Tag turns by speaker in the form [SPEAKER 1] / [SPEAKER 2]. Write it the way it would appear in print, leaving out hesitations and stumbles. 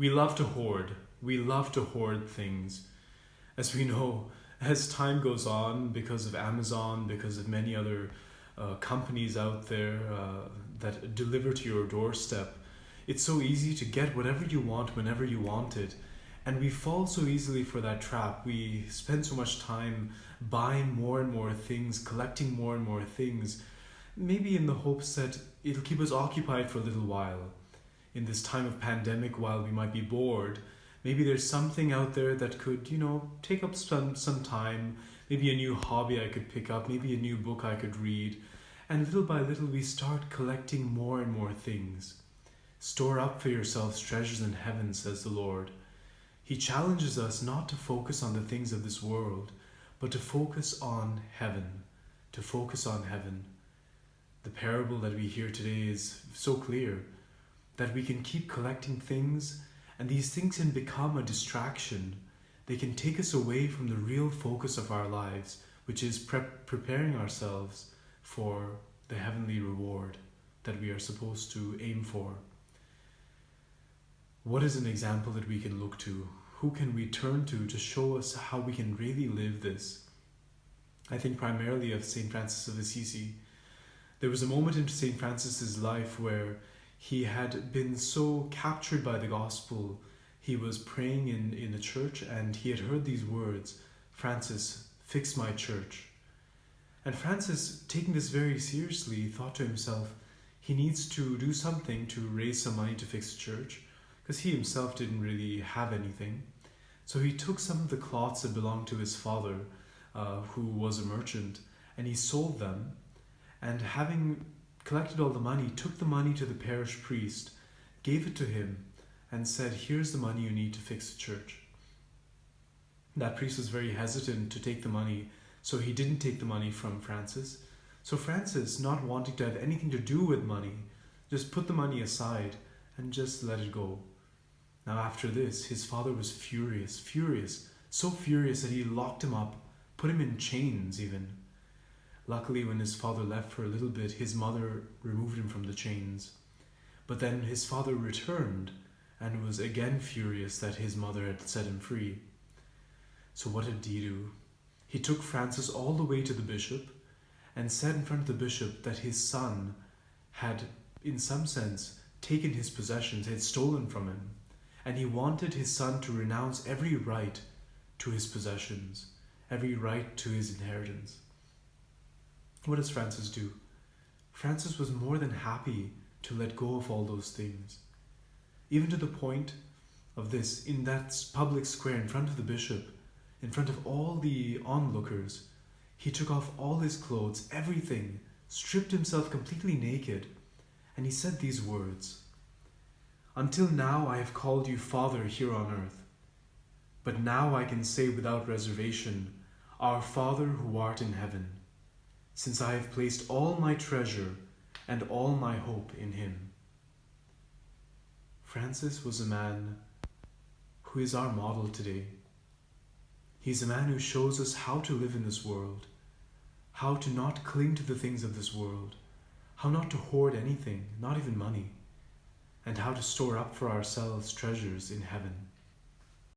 [SPEAKER 1] We love to hoard. We love to hoard things. As we know, as time goes on, because of Amazon, because of many other companies out there that deliver to your doorstep, it's so easy to get whatever you want whenever you want it. And we fall so easily for that trap. We spend so much time buying more and more things, collecting more and more things, maybe in the hopes that it'll keep us occupied for a little while. In this time of pandemic, while we might be bored, maybe there's something out there that could, take up some time, maybe a new hobby I could pick up, maybe a new book I could read. And little by little, we start collecting more and more things. Store up for yourselves treasures in heaven, says the Lord. He challenges us not to focus on the things of this world, but to focus on heaven, to focus on heaven. The parable that we hear today is so clear that we can keep collecting things, and these things can become a distraction. They can take us away from the real focus of our lives, which is preparing ourselves for the heavenly reward that we are supposed to aim for. What is an example that we can look to? Who can we turn to show us how we can really live this? I think primarily of St. Francis of Assisi. There was a moment in St. Francis's life where he had been so captured by the gospel. He was praying in a church and he had heard these words, "Francis, fix my church." And Francis, taking this very seriously, thought to himself, he needs to do something to raise some money to fix the church, because he himself didn't really have anything. So he took some of the cloths that belonged to his father, who was a merchant, and he sold them, and having collected all the money, took the money to the parish priest, gave it to him, and said, "Here's the money you need to fix the church." That priest was very hesitant to take the money, so he didn't take the money from Francis. So Francis, not wanting to have anything to do with money, just put the money aside and just let it go. Now after this, his father was furious, so furious that he locked him up, put him in chains even. Luckily, when his father left for a little bit, his mother removed him from the chains. But then his father returned and was again furious that his mother had set him free. So what did he do? He took Francis all the way to the bishop and said in front of the bishop that his son had, in some sense, taken his possessions, had stolen from him, and he wanted his son to renounce every right to his possessions, every right to his inheritance. What does Francis do? Francis was more than happy to let go of all those things, even to the point of this, in that public square in front of the bishop, in front of all the onlookers, he took off all his clothes, everything, stripped himself completely naked, and he said these words, "Until now I have called you Father here on earth, but now I can say without reservation, Our Father who art in heaven, since I have placed all my treasure and all my hope in him." Francis was a man who is our model today. He's a man who shows us how to live in this world, how to not cling to the things of this world, how not to hoard anything, not even money, and how to store up for ourselves treasures in heaven.